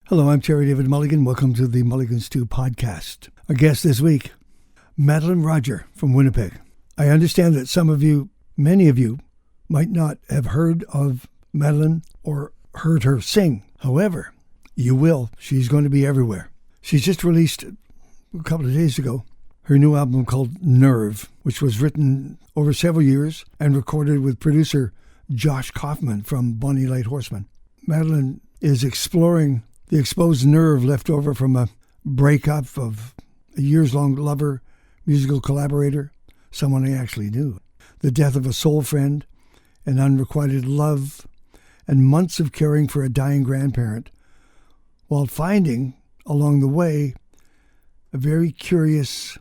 Hello, I'm Terry David Mulligan. Welcome to the Mulligan Stew podcast. Our guest this week, Madeleine Roger from Winnipeg. I understand that some of you, many of you, might not have heard of Madeleine or heard her sing. However, you will. She's going to be everywhere. She's just released a couple of days ago her new album called Nerve, which was written over several years and recorded with producer Josh Kaufman from Light Horseman. Madeleine is exploring the exposed nerve left over from a breakup of a years-long lover, musical collaborator, someone I actually knew, the death of a soul friend, an unrequited love, and months of caring for a dying grandparent, while finding, along the way, a very curious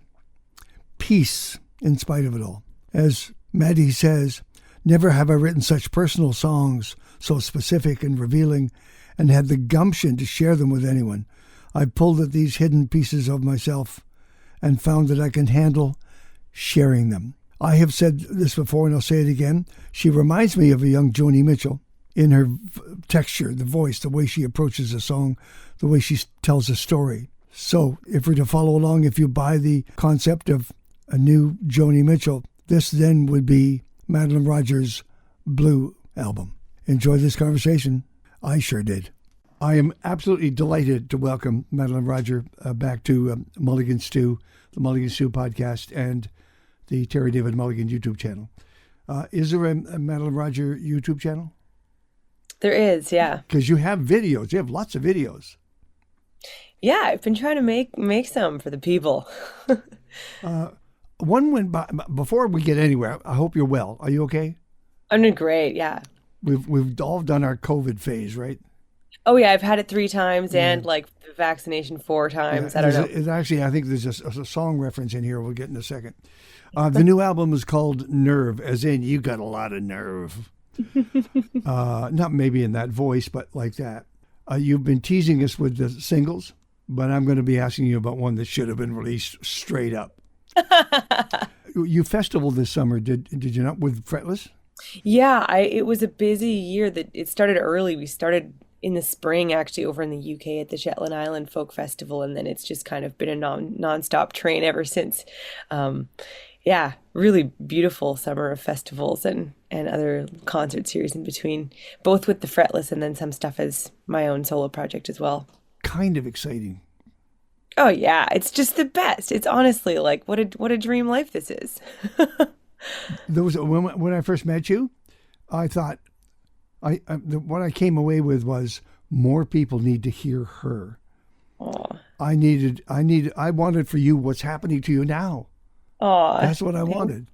peace in spite of it all. As Maddy says, never have I written such personal songs, so specific and revealing, and had the gumption to share them with anyone. I've pulled at these hidden pieces of myself and found that I can handle sharing them. I have said this before and I'll say it again. She reminds me of a young Anais Mitchell in her texture, the voice, the way she approaches a song, the way she tells a story. So if we're to follow along, if you buy the concept of a new Anais Mitchell, this then would be Madeleine Roger's Blue album. Enjoy this conversation. I sure did. I am absolutely delighted to welcome Madeleine Roger back to Mulligan Stew, the Mulligan Stew podcast, and the Terry David Mulligan YouTube channel. Is there a Madeleine Roger YouTube channel? There is, yeah. Because you have videos. You have lots of videos. Yeah, I've been trying to make some for the people. One went by. Before we get anywhere, I hope you're well. Are you okay? I'm doing great, yeah. We've all done our COVID phase, right? Oh yeah, I've had it 3 times and like the vaccination 4 times. I don't know. It's actually, I think there's a song reference in here we'll get in a second. The new album is called Nerve, as in you got a lot of nerve. Not maybe in that voice, but like that. You've been teasing us with the singles, but I'm going to be asking you about one that should have been released straight up. You festivaled this summer, did you not, with Fretless? Yeah, it was a busy year. That it started early. We started in the spring, actually, over in the UK at the Shetland Island Folk Festival, and then it's just kind of been a non-stop train ever since. Yeah, really beautiful summer of festivals and other concert series in between, both with the Fretless and then some stuff as my own solo project as well. Kind of exciting. Oh yeah, it's just the best. It's honestly like what a dream life this is. When I first met you, I thought what I came away with was more people need to hear her. Aww. I wanted for you what's happening to you now. Aww, that's what I wanted.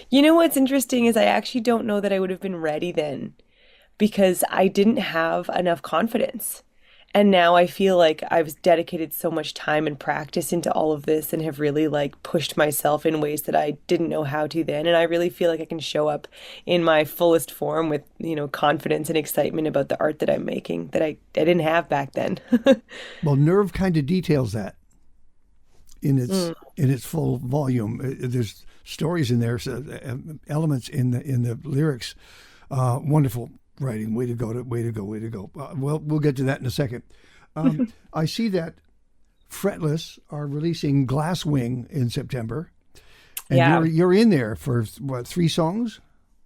You know what's interesting is I actually don't know that I would have been ready then, because I didn't have enough confidence. And now I feel like I've dedicated so much time and practice into all of this and have really like pushed myself in ways that I didn't know how to then. And I really feel like I can show up in my fullest form with, confidence and excitement about the art that I'm making that I didn't have back then. Well, Nerve kind of details that in its full volume. There's stories in there, elements in the lyrics. Wonderful writing. Way to go. Well, we'll get to that in a second. I see that Fretless are releasing Glasswing in September. And yeah. You're in there for, what, 3 songs?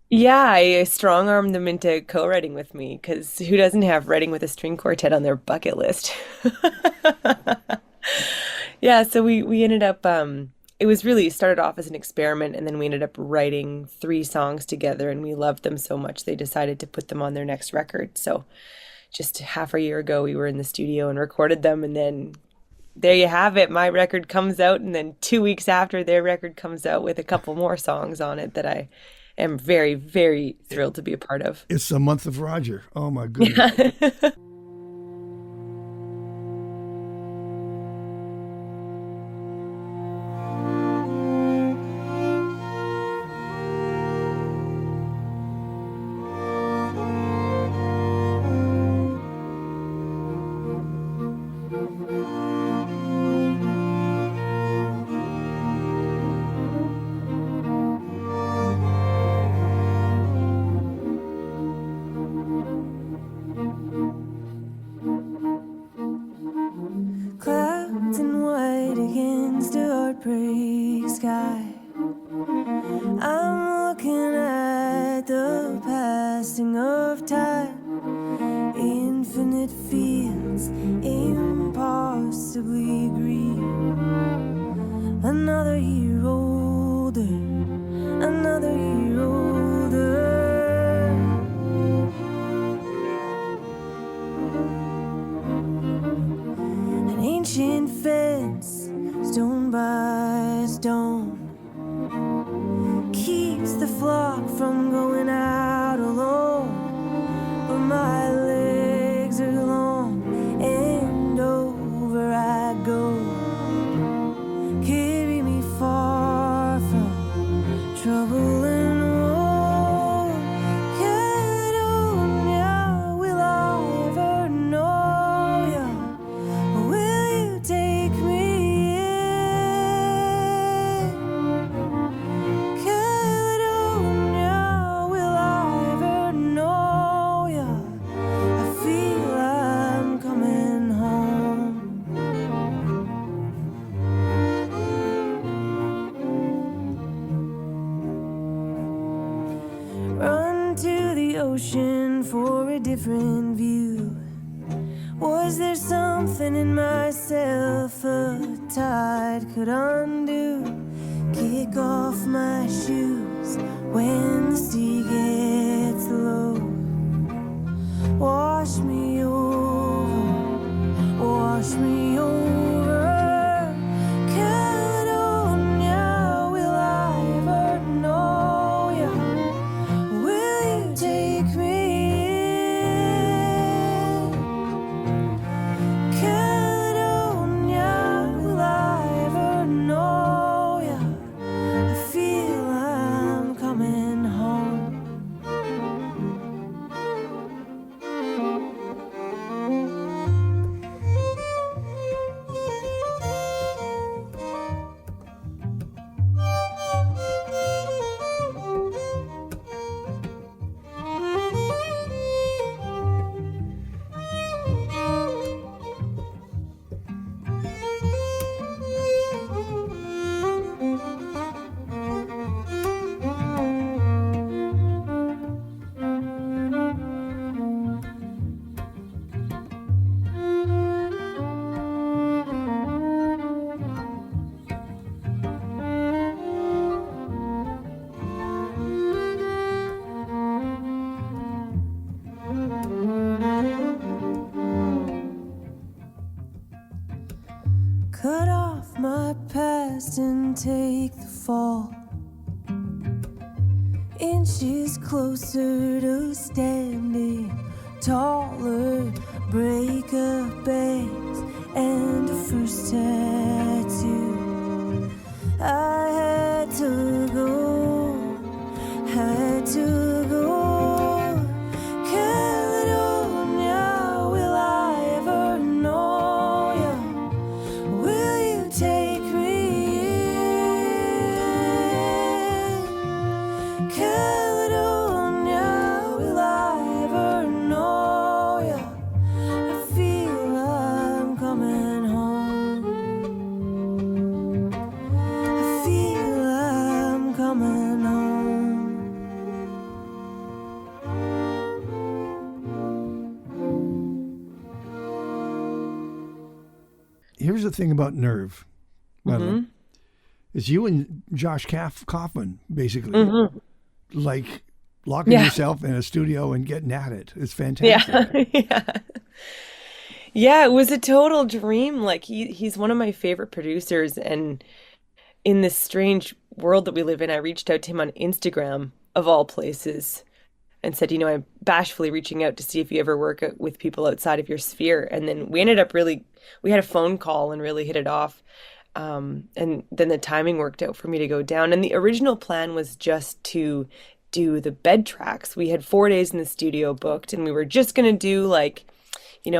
Yeah, I strong-armed them into co-writing with me, because who doesn't have writing with a string quartet on their bucket list? Yeah, so we ended up... It was really started off as an experiment, and then we ended up writing 3 songs together, and we loved them so much they decided to put them on their next record. So just half a year ago, we were in the studio and recorded them, and then there you have it. My record comes out, and then 2 weeks after, their record comes out with a couple more songs on it that I am very, very thrilled to be a part of. It's the month of Roger. Oh, my goodness. fields impossibly green. Another year older, another year older. An ancient fence, stone by stone, keeps the flock from going out alone. But my legs are long and over I go. Carry me far from trouble and woe. Caledonia, will I ever know ya? Or will you take me in? Caledonia, will I ever know ya? I feel I'm coming home. Run to the ocean for a different view. Was there something in myself a tide could undo? Kick off my shoes when the sea gets low. Wash me over, wash me over. Caledonia, will I ever know ya? Will you take me in? Caledonia, will I ever know ya? I feel I'm coming home. Cut off my past and take the fall. Inches closer to standing taller. Break up bangs and a first tattoo. I had to go, had to go. Caledonia, will I ever know ya? Will you take me in? Caledonia, will I ever know ya? I feel I'm coming home. I feel I'm coming home. Here's the thing about Nerve, Madeleine, is you and Josh Kaufman basically like locking yourself in a studio and getting at it. It's fantastic. Yeah. Yeah, it was a total dream. Like he's one of my favorite producers, and in this strange world that we live in, I reached out to him on Instagram of all places and said, I'm bashfully reaching out to see if you ever work with people outside of your sphere. And then we ended up we had a phone call and really hit it off. And then the timing worked out for me to go down. And the original plan was just to do the bed tracks. We had 4 days in the studio booked, and we were just going to do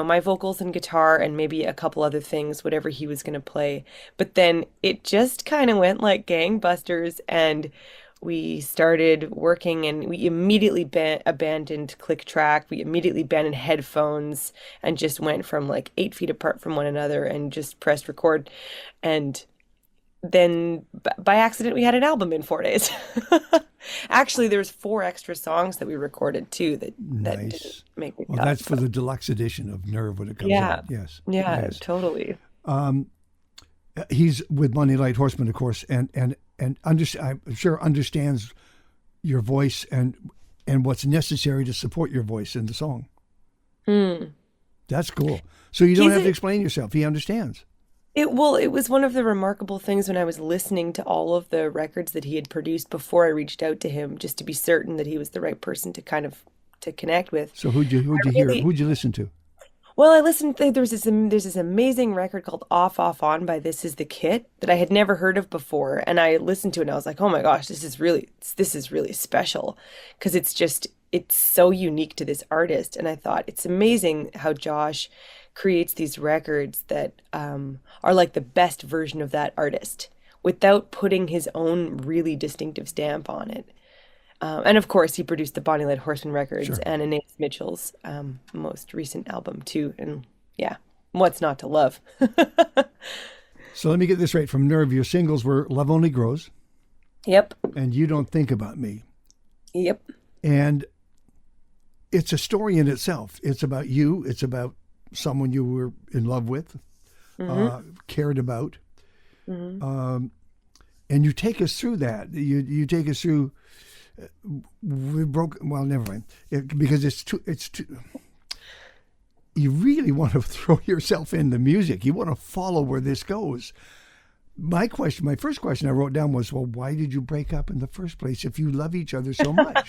my vocals and guitar and maybe a couple other things, whatever he was going to play. But then it just kind of went like gangbusters, and we started working, and we immediately abandoned click track. We immediately abandoned headphones and just went from like 8 feet apart from one another and just pressed record. And then by accident we had an album in 4 days. Actually, there's 4 extra songs that we recorded too that Nice. didn't make it. Well, that's for the deluxe edition of Nerve when it comes Yeah. out. Yes. Yeah, Yes. totally. He's with Money Light Horseman, of course, and I'm sure understands your voice and what's necessary to support your voice in the song. That's cool. So you don't have to explain yourself. He understands. It was one of the remarkable things when I was listening to all of the records that he had produced before I reached out to him, just to be certain that he was the right person to to connect with. So who'd you hear? Who'd you listen to? Well, I listened. There's this amazing record called "Off Off On" by This Is the Kit that I had never heard of before, and I listened to it and I was like, oh my gosh, this is really special, because it's so unique to this artist. And I thought it's amazing how Josh creates these records that are like the best version of that artist without putting his own really distinctive stamp on it. And of course, he produced the Bonnie Light Horseman records Sure. and Anais Mitchell's most recent album too. And yeah, what's not to love? So let me get this right. From Nerve, your singles were Love Only Grows Yep. and You Don't Think About Me. Yep. And it's a story in itself. It's about you. It's about someone you were in love with, cared about. And you take us through that. You take us through. Well, never mind. Because it's too. You really want to throw yourself in the music. You want to follow where this goes. My first question I wrote down was, well, why did you break up in the first place if you love each other so much?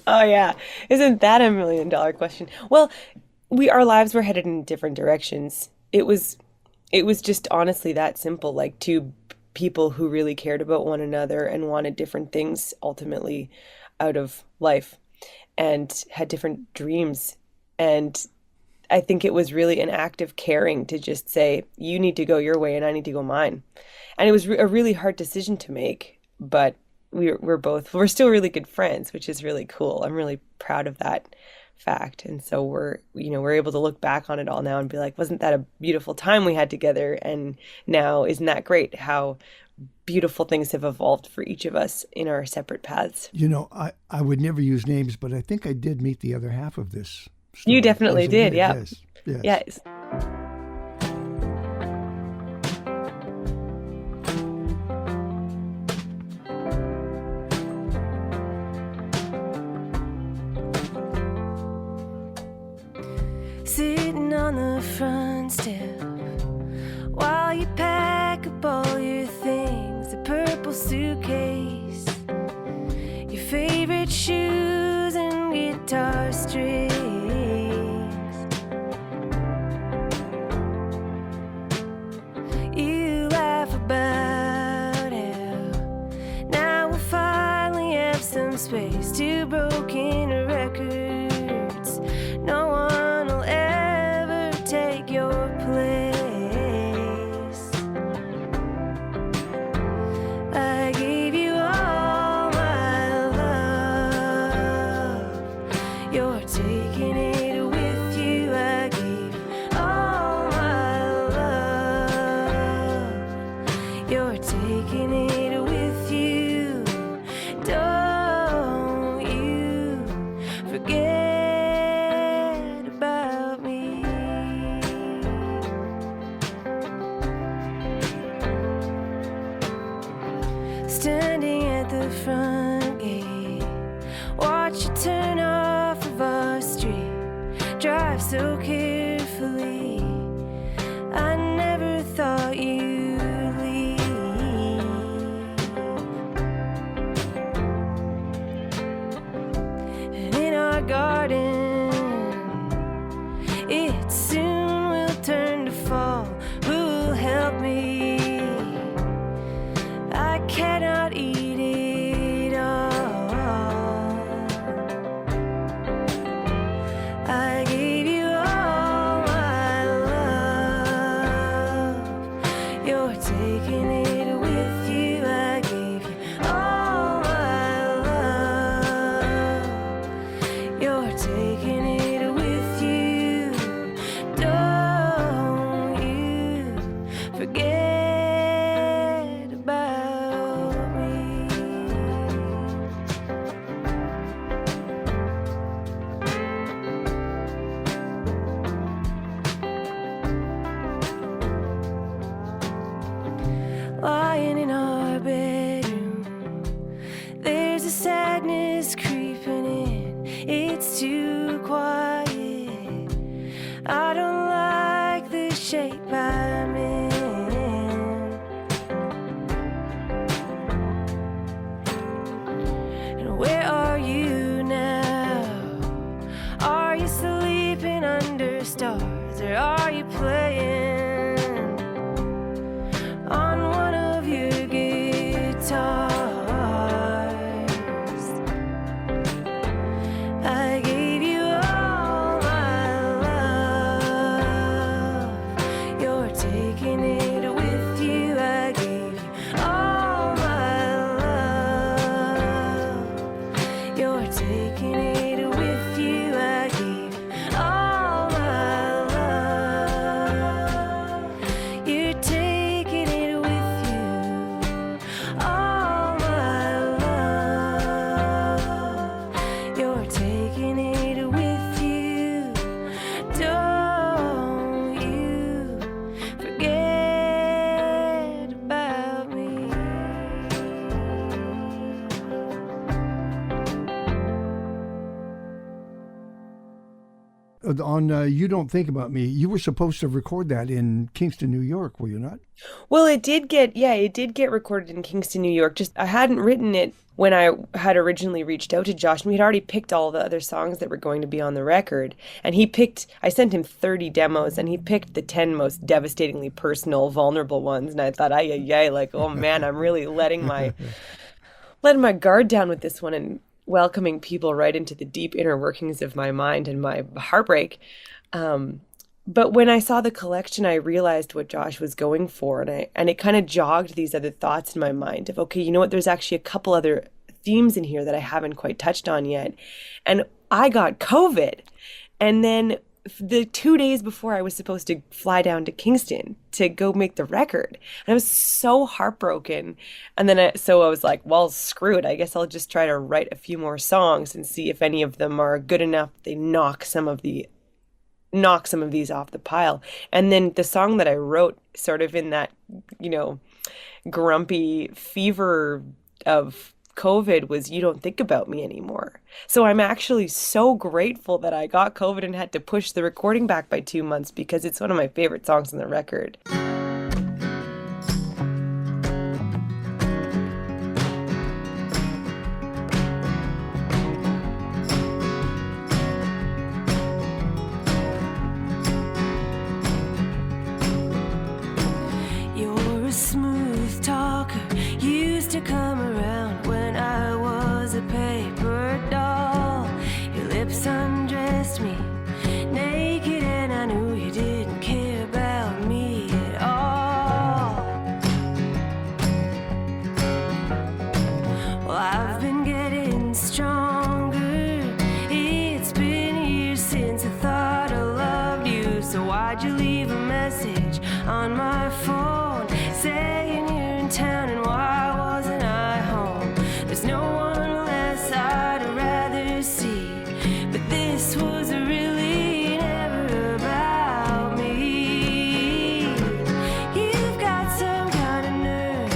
Oh yeah. Isn't that $1 million question? Well, our lives were headed in different directions. It was just honestly that simple, like two people who really cared about one another and wanted different things ultimately out of life and had different dreams. And I think it was really an act of caring to just say, you need to go your way and I need to go mine. And it was a really hard decision to make, but we're still really good friends, which is really cool. I'm really proud of that fact. And so we're able to look back on it all now and be like, wasn't that a beautiful time we had together? And now, isn't that great how beautiful things have evolved for each of us in our separate paths? I would never use names, but I think I did meet the other half of this story. You definitely did, yeah. Yes. Yes. Sitting on the front step while you pack up all your things, a purple suitcase, your favorite shoes and guitar strings. You laugh about how now we'll finally have some space, 2 broken records. No one will ever take your place. I gave you all my love. You're taking it with you. I gave all my love. You're taking it with you. Don't you forget about me. shaped by men. And where are you now? Are you sleeping under stars, or are you playing on one of your guitars? I gave you all my love. You're taking it with you. I gave you all my love. You're taking it with you. I gave you all my love. You're taking it with you. All my love. You're taking it with you. Don't you forget about me. On You Don't Think About Me, you were supposed to record that in Kingston, New York, were you not? Well, it did get recorded in Kingston, New York. Just I hadn't written it when I had originally reached out to Josh, and we had already picked all the other songs that were going to be on the record. And I sent him 30 demos, and he picked the 10 most devastatingly personal, vulnerable ones. And I thought, like, oh man, I'm really letting my guard down with this one and welcoming people right into the deep inner workings of my mind and my heartbreak. But when I saw the collection, I realized what Josh was going for, and it kind of jogged these other thoughts in my mind of, okay, you know what, there's actually a couple other themes in here that I haven't quite touched on yet. And I got COVID. And then the 2 days before I was supposed to fly down to Kingston to go make the record, and I was so heartbroken. And then I was like, well, screw it. I guess I'll just try to write a few more songs and see if any of them are good enough. They knock some of these off the pile. And then the song that I wrote sort of in that, grumpy fever of COVID was You Don't Think About Me Anymore. So I'm actually so grateful that I got COVID and had to push the recording back by 2 months, because it's one of my favorite songs on the record. You're a smooth talker, used to come around when I was a paper doll. Your lips undressed me naked, and I knew you didn't care about me at all. Well, I've been getting stronger. It's been years since I thought I loved you. So why'd you leave a message on my phone saying you're in town, and why wasn't I home? There's no one less I'd rather see, but this was really never about me. You've got some kind of nerve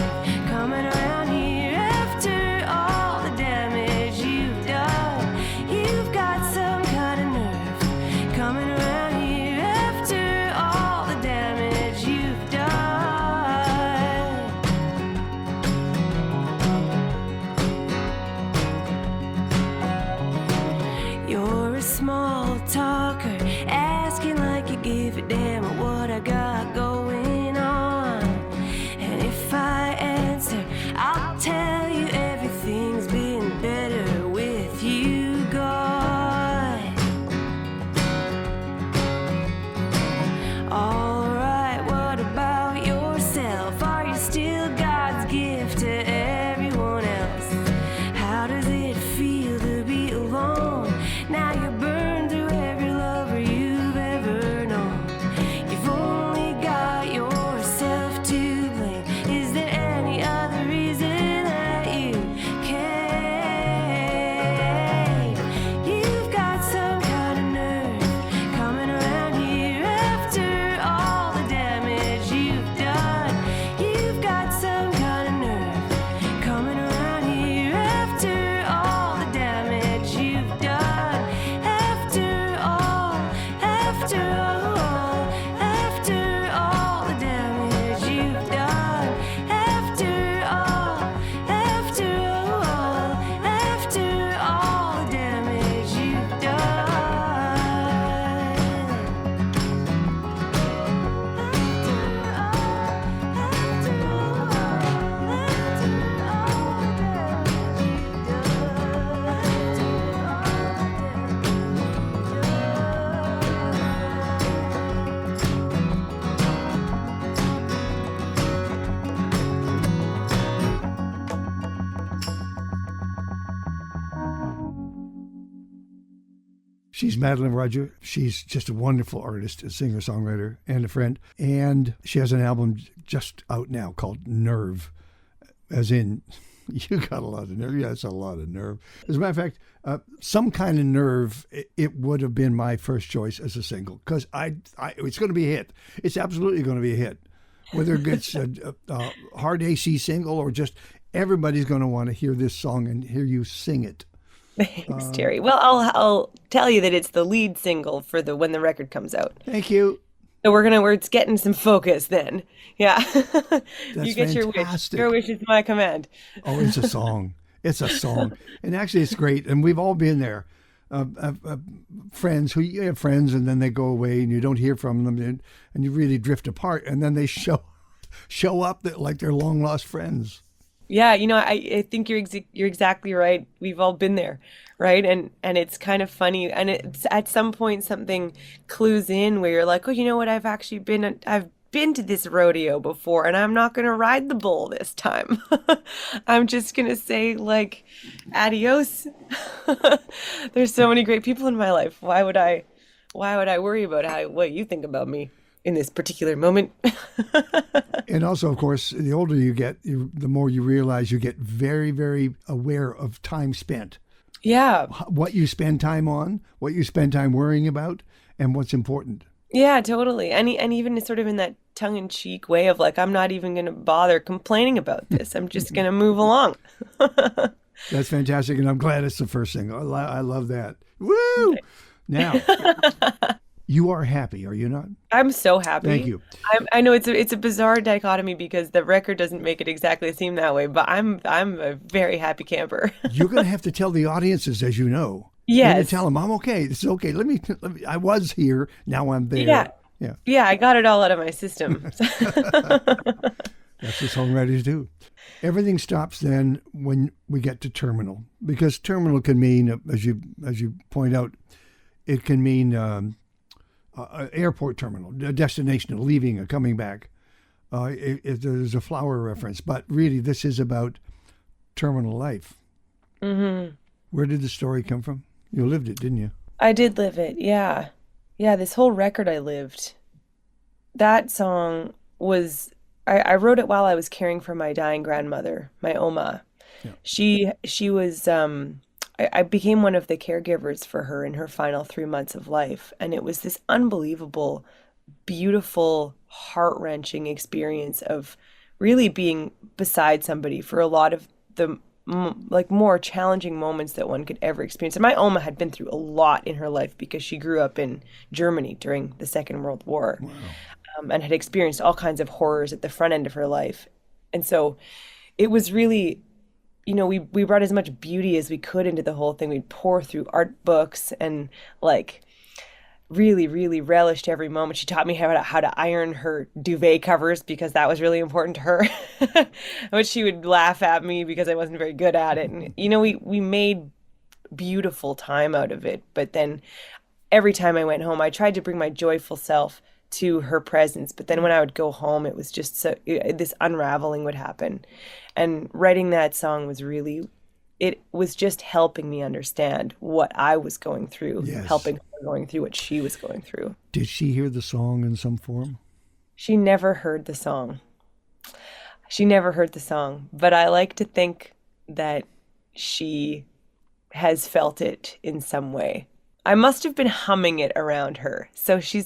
coming around here after all the damage you've done. You've got some kind of nerve coming around here after all the damage you've done. You're a small talker, asking like you give a damn what I got going on. And if I answer, I'll tell you everything's been better with you gone. Alright, what about yourself? Are you still God's gift to everyone else? How does it feel to be alone? Now you're burned through every lover you've ever known. You've only got yourself to blame. Is there any other reason that you came? You've got some kind of nerve coming around here after all She's Madeleine Roger. She's just a wonderful artist, a singer-songwriter, and a friend. And she has an album just out now called Nerve, as in, you got a lot of nerve. Yeah, it's a lot of nerve. As a matter of fact, Some Kind of Nerve, it would have been my first choice as a single, because it's going to be a hit. It's absolutely going to be a hit. Whether it's a hard AC single or just everybody's going to want to hear this song and hear you sing it. Thanks, Terry. Well, I'll tell you that it's the lead single for when the record comes out. Thank you. So it's getting some focus then. Yeah. That's you get fantastic. your wish is my command. Oh, it's a song. It's a song. And actually it's great. And we've all been there. Friends you have friends and then they go away and you don't hear from them and you really drift apart. And then they show up like they're long lost friends. Yeah, I think you're exactly right. We've all been there, right? And it's kind of funny. And it's at some point something clues in where you're like, oh, you know what? I've been to this rodeo before, and I'm not going to ride the bull this time. I'm just going to say like, adios. There's so many great people in my life. Why would I worry about what you think about me in this particular moment? And also, of course, the older you get, the more you realize you get very, very aware of time spent. Yeah. What you spend time on, what you spend time worrying about, and what's important. Yeah, totally. And even sort of in that tongue-in-cheek way of like, I'm not even going to bother complaining about this. I'm just going to move along. That's fantastic. And I'm glad it's the first single. I love that. Woo! Now, you are happy, are you not? I'm so happy. Thank you. I know it's a bizarre dichotomy because the record doesn't make it exactly seem that way, but I'm a very happy camper. You're going to have to tell the audiences, as you know. Yes. You're going to tell them, I'm okay. This is okay. Let me, I was here. Now I'm there. Yeah, I got it all out of my system. That's what songwriters do. Everything stops then when we get to terminal, because terminal can mean, as you point out, it can mean airport terminal, a destination, a leaving, a coming back. There's a flower reference, but really this is about terminal life. Mm-hmm. Where did the story come from? You lived it, didn't you? I did live it, yeah. Yeah, this whole record I lived. That song was, I wrote it while I was caring for my dying grandmother, my Oma. Yeah. She was, I became one of the caregivers for her in her final 3 months of life. And it was this unbelievable, beautiful, heart-wrenching experience of really being beside somebody for a lot of the more challenging moments that one could ever experience. And my Oma had been through a lot in her life because she grew up in Germany during the Second World War. Wow. And had experienced all kinds of horrors at the front end of her life. And so it was really, we brought as much beauty as we could into the whole thing. We'd pour through art books and really, really relished every moment. She taught me how to iron her duvet covers because that was really important to her. But she would laugh at me because I wasn't very good at it. And, we made beautiful time out of it. But then every time I went home, I tried to bring my joyful self to her presence. But then when I would go home, it was just this unraveling would happen. And writing that song was it was just helping me understand what I was going through, yes. Helping her going through what she was going through. Did she hear the song in some form? She never heard the song. But I like to think that she has felt it in some way. I must have been humming it around her. So she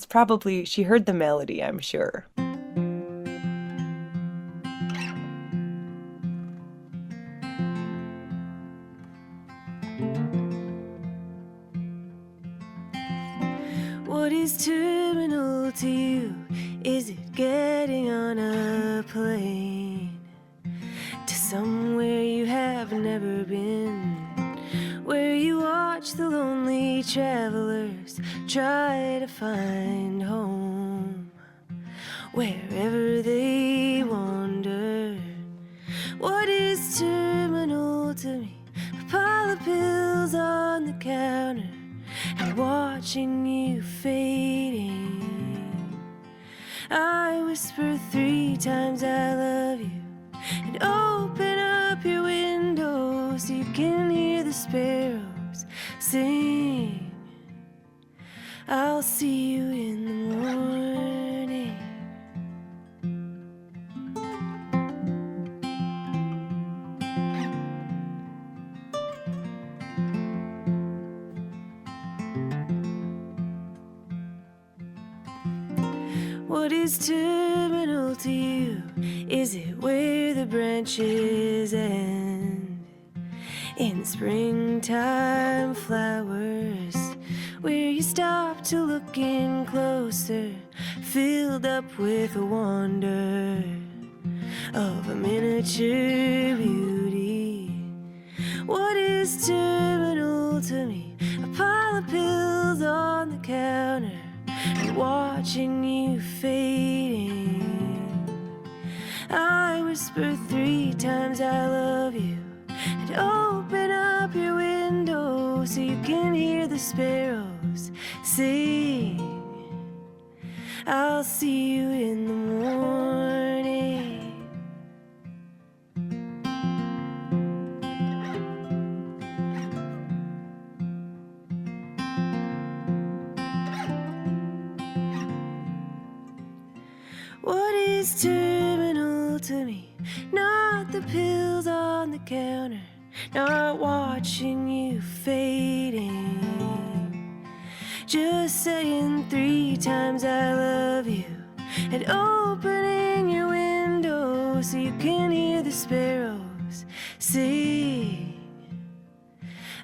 heard the melody, I'm sure. What is terminal to you? Is it getting on a plane to somewhere you have never been? Where you watch the lonely travelers try to find home, wherever they wander. What is terminal to me? A pile of pills on the counter and watching you fading. I whisper 3 times I love you and open up your window so you can hear the sparrows sing. I'll see you in the morning. What is terminal to you? Is it where the branches end? In springtime flowers, where you stop to look in closer, filled up with a wonder of a miniature beauty. What is terminal to me? A pile of pills on the counter and watching you fading. I whisper 3 times I love you and open up your window so you can hear the sparrows sing. I'll see you in the morning. What is terminal to me? Not the pills on the counter, not watching you fading. Just saying 3 times I love you and opening your window so you can hear the sparrows sing.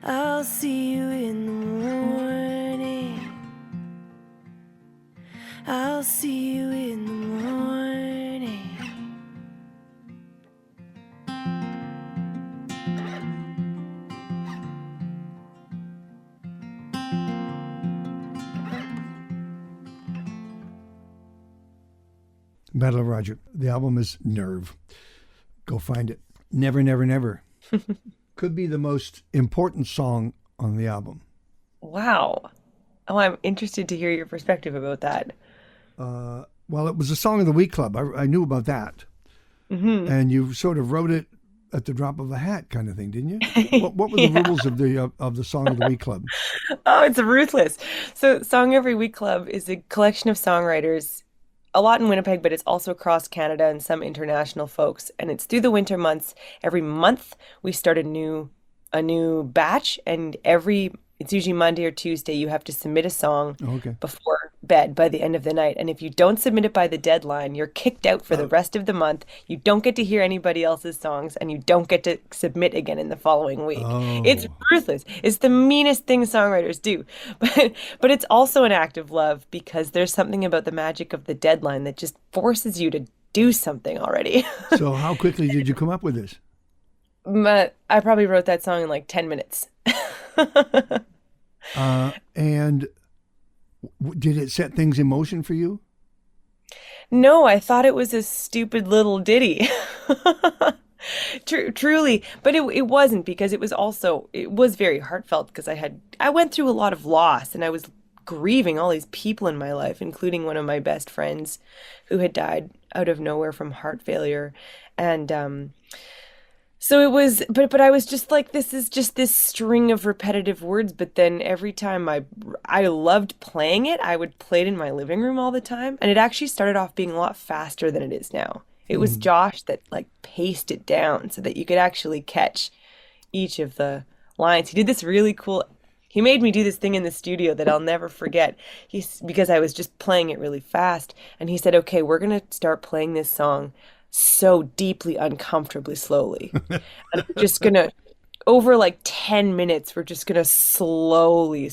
I'll see you in the morning. I'll see you in the morning. Madeleine Roger. The album is Nerve. Go find it. Never, Never, Never. Could be the most important song on the album. Wow. Oh, I'm interested to hear your perspective about that. Well, it was a Song of the Week Club. I knew about that. Mm-hmm. And you sort of wrote it at the drop of a hat kind of thing, didn't you? What were the rules of the Song of the Week Club? Oh, it's ruthless. So Song Every Week Club is a collection of songwriters, a lot in Winnipeg, but it's also across Canada and some international folks. And it's through the winter months. Every month we start a new batch, and it's usually Monday or Tuesday, you have to submit a song before bed by the end of the night. And if you don't submit it by the deadline, you're kicked out for the rest of the month. You don't get to hear anybody else's songs, and you don't get to submit again in the following week. It's ruthless. It's the meanest thing songwriters do. But it's also an act of love, because there's something about the magic of the deadline that just forces you to do something already. So how quickly did you come up with this? I probably wrote that song in like 10 minutes. And did it set things in motion for you? No, I thought it was a stupid little ditty. Truly, but it wasn't, because it was very heartfelt, because I went through a lot of loss, and I was grieving all these people in my life, including one of my best friends who had died out of nowhere from heart failure. And so it was, but I was just like, this is just this string of repetitive words. But then every time I loved playing it, I would play it in my living room all the time. And it actually started off being a lot faster than it is now. It was Josh that like paced it down so that you could actually catch each of the lines. He did this really cool, he made me do this thing in the studio that I'll never forget. Because I was just playing it really fast. And he said, okay, we're going to start playing this song so deeply, uncomfortably slowly. And we're just going to, over like 10 minutes, we're just going to slowly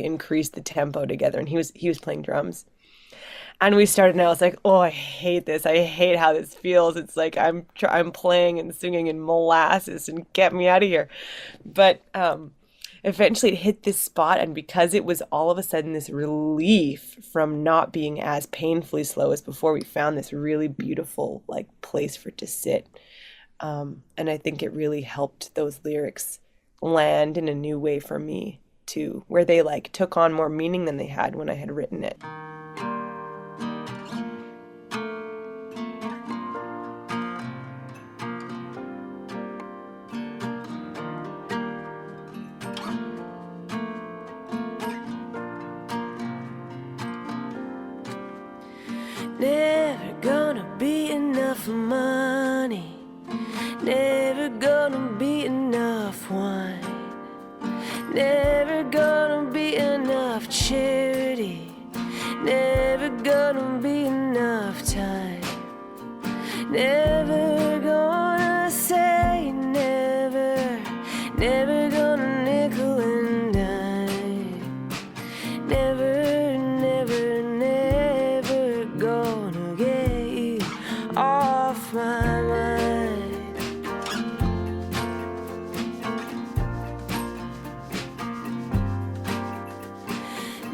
increase the tempo together. And he was playing drums. And we started, and I was like, oh, I hate this. I hate how this feels. It's like I'm playing and singing in molasses, and get me out of here. But eventually it hit this spot, and because it was all of a sudden this relief from not being as painfully slow as before, we found this really beautiful like place for it to sit. And I think it really helped those lyrics land in a new way for me too, where they like took on more meaning than they had when I had written it. Never gonna be enough money, never gonna be enough wine, never gonna be enough charity, never gonna be enough time, never gonna say never, never gonna nickel and dime, never, never, never gonna get you off my mind.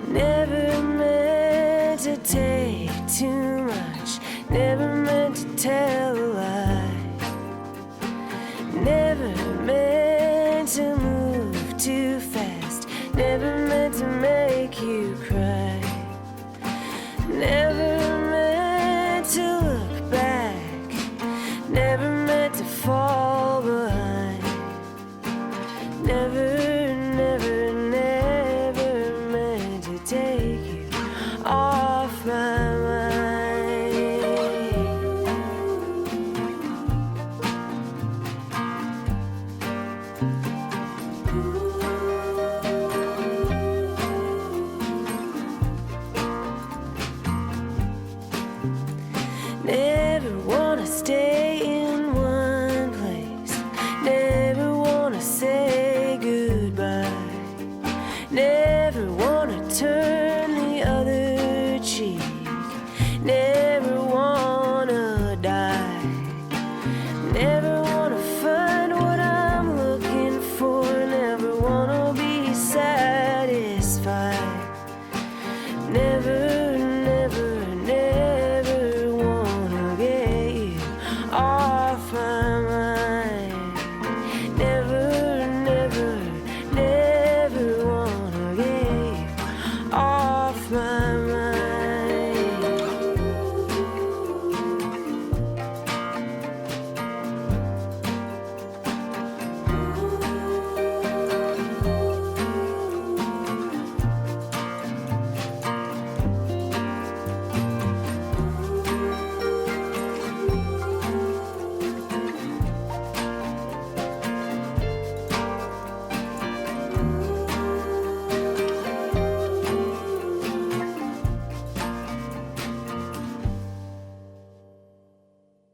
Never meant to take too much, never meant to tell a lie, never meant to move too fast, never meant to make you cry, never meant to look back, never meant to fall behind, never, never, never meant to take you off my mind. Never wanna stay in one place, never wanna say goodbye, never wanna turn the other cheek, never wanna die, never wanna find what I'm looking for, never wanna be satisfied, never, never, never wanna get you off my mind, never, never, never wanna get you off my mind.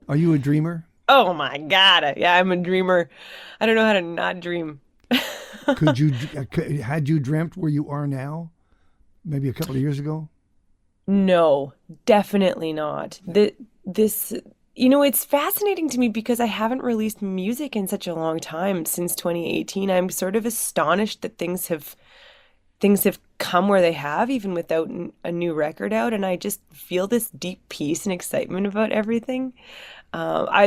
Are you a dreamer? Oh my God. Yeah, I'm a dreamer. I don't know how to not dream. Had you dreamt where you are now, maybe a couple of years ago? No, definitely not. This, it's fascinating to me because I haven't released music in such a long time, since 2018. I'm sort of astonished that things have come where they have, even without a new record out. And I just feel this deep peace and excitement about everything.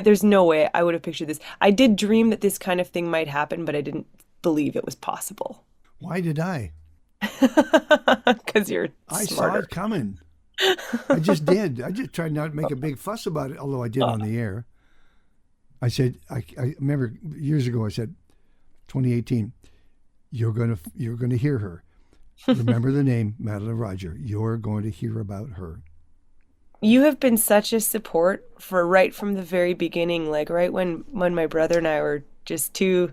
There's no way I would have pictured this. I did dream that this kind of thing might happen, but I didn't believe it was possible. Why did I? Because you're I smarter. saw it coming. I just did. I just tried not to make a big fuss about it, although I did on the air. I said, I remember years ago, I said, 2018, you're gonna hear her. Remember the name, Madeleine Roger. You're going to hear about her. You have been such a support for right from the very beginning, like right when my brother and I were just two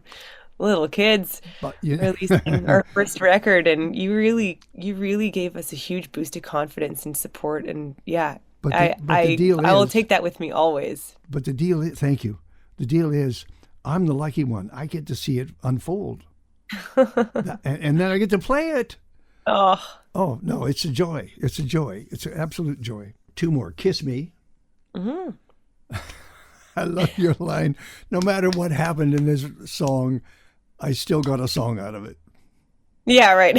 little kids releasing our first record, and you really gave us a huge boost of confidence and support. And yeah, the deal I will take that with me always. But the deal is, thank you. The deal is, I'm the lucky one. I get to see it unfold, and then I get to play it. Oh no, it's a joy. It's a joy. It's an absolute joy. Two more. Kiss Me. Mm-hmm. I love your line. No matter what happened in this song, I still got a song out of it. Yeah, right.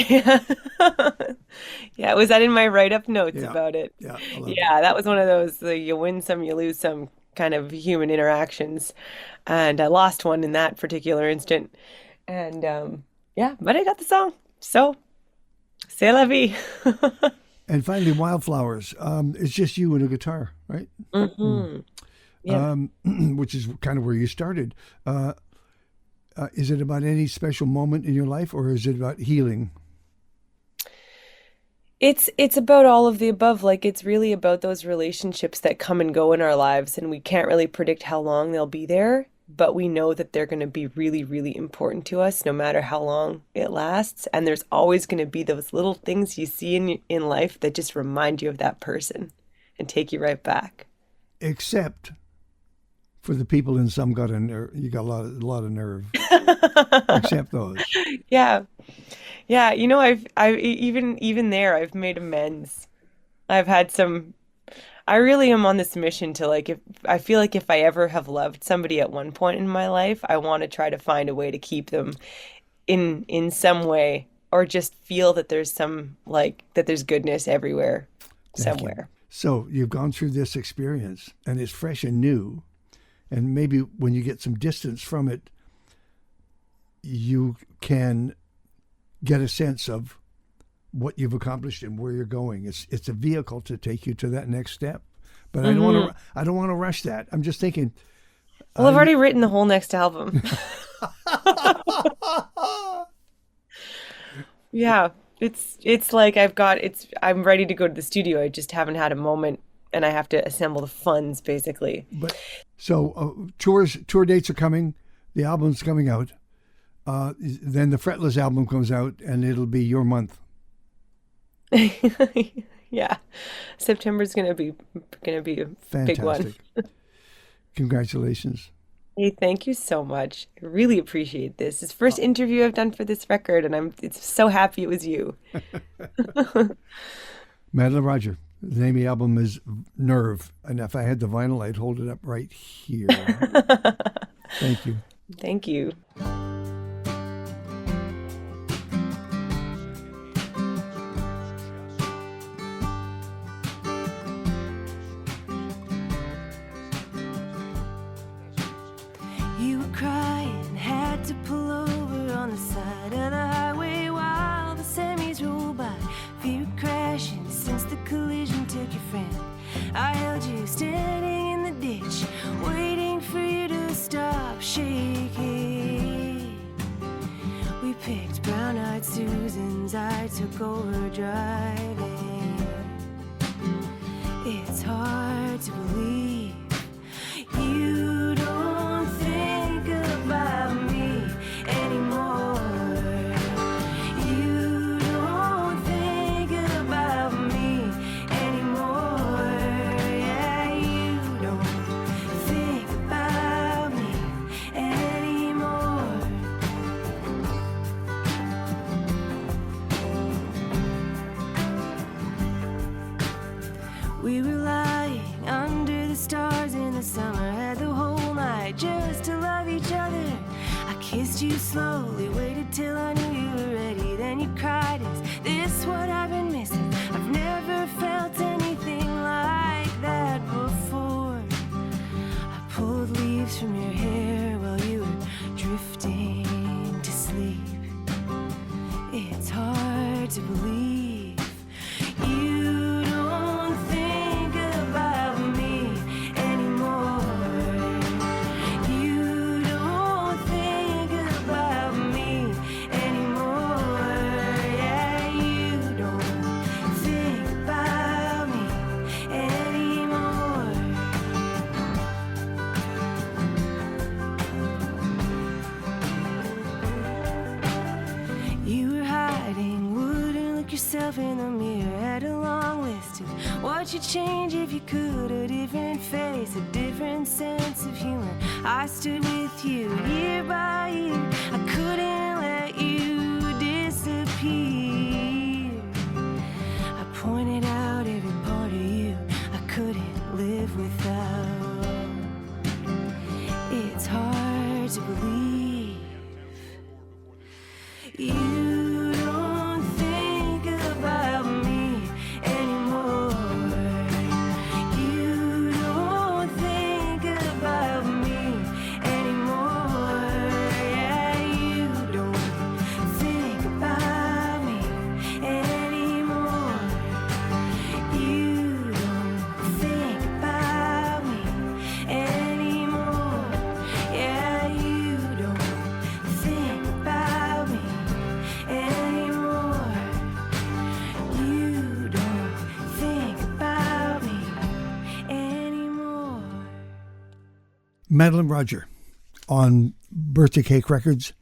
Yeah, was that in my write-up notes about it? Yeah, that was one of those you win some, you lose some kind of human interactions. And I lost one in that particular instant. And but I got the song. So, c'est la vie. And finally, Wildflowers. It's just you and a guitar, right? Mm-hmm. Yeah. Which is kind of where you started. Is it about any special moment in your life, or is it about healing? It's about all of the above. Like it's really about those relationships that come and go in our lives, and we can't really predict how long they'll be there, but we know that they're going to be really, really important to us no matter how long it lasts. And there's always going to be those little things you see in life that just remind you of that person and take you right back. Except for the people in Some Got a Nerve. You got a lot of nerve. Except those. Yeah. Yeah, I've even there I've made amends. I've had some I really am on this mission to like if I feel like if I ever have loved somebody at one point in my life, I want to try to find a way to keep them in some way, or just feel that there's that there's goodness everywhere somewhere. So you've gone through this experience and it's fresh and new, and maybe when you get some distance from it, you can get a sense of what you've accomplished and where you're going. It's a vehicle to take you to that next step. But I don't want to rush that. I'm just thinking. Well, I've already written the whole next album. Yeah, it's like I'm ready to go to the studio. I just haven't had a moment, and I have to assemble the funds basically. But so tour dates are coming. The album's coming out. Then the Fretless album comes out, and it'll be your month. Yeah, September's gonna be a Fantastic. big one. Congratulations. Hey, thank you so much. I really appreciate this. It's the first interview I've done for this record, and it's so happy it was you. Madeleine Roger. The name of the album is Nerve, and if I had the vinyl, I'd hold it up right here. Thank you. Thank you. You were crying, had to pull over on the side of the highway while the semis rolled by. Fear of crashing since the collision took your friend. I held you standing in the ditch, waiting for you to stop shaking. We picked brown-eyed Susans, I took over driving. It's hard to believe you don't think about me anymore. You don't think about me anymore. Yeah, you don't think about me anymore. We were lying under the stars in the summer, had the whole night just to love each other. I kissed you slowly, waited till I knew you were ready. Then you cried, is this what I've been missing? I've never felt anything like that before. I pulled leaves from your hair while you were drifting to sleep. It's hard to believe you don't think about me anymore. You don't think about me anymore. Yeah, you don't think about me anymore. You were hiding, wouldn't look yourself in the mirror. Had a long list of what you'd change if you could. A different face, a different sense of humor. I stood with you year by year. I couldn't let you disappear. I pointed out every part of you I couldn't live without. It's hard to believe you don't think about me anymore. You don't think about me anymore. Yeah, you don't think about me Madeleine Roger on Birthday Cake Records.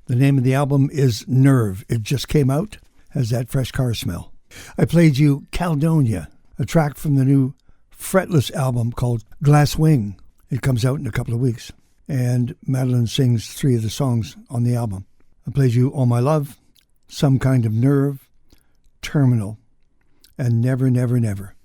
The name of the album is Nerve. It just came out, has that fresh car smell. I played you Caledonia, a track from the new Fretless album called Glass Wing. It comes out in a couple of weeks, and Madeleine sings 3 of the songs on the album. I played you All My Love, Some Kind of Nerve, Terminal, and Never, Never, Never.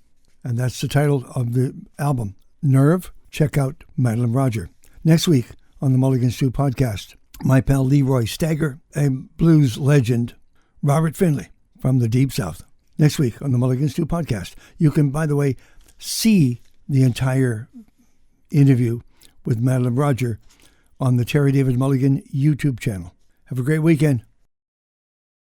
And that's the title of the album, Nerve. Check out Madeleine Roger. Next week on the Mulligan Stew podcast, my pal Leroy Stagger, a blues legend, Robert Finley from the Deep South. Next week on the Mulligan Stew podcast. You can, by the way, see the entire interview with Madeleine Roger on the Terry David Mulligan YouTube channel. Have a great weekend.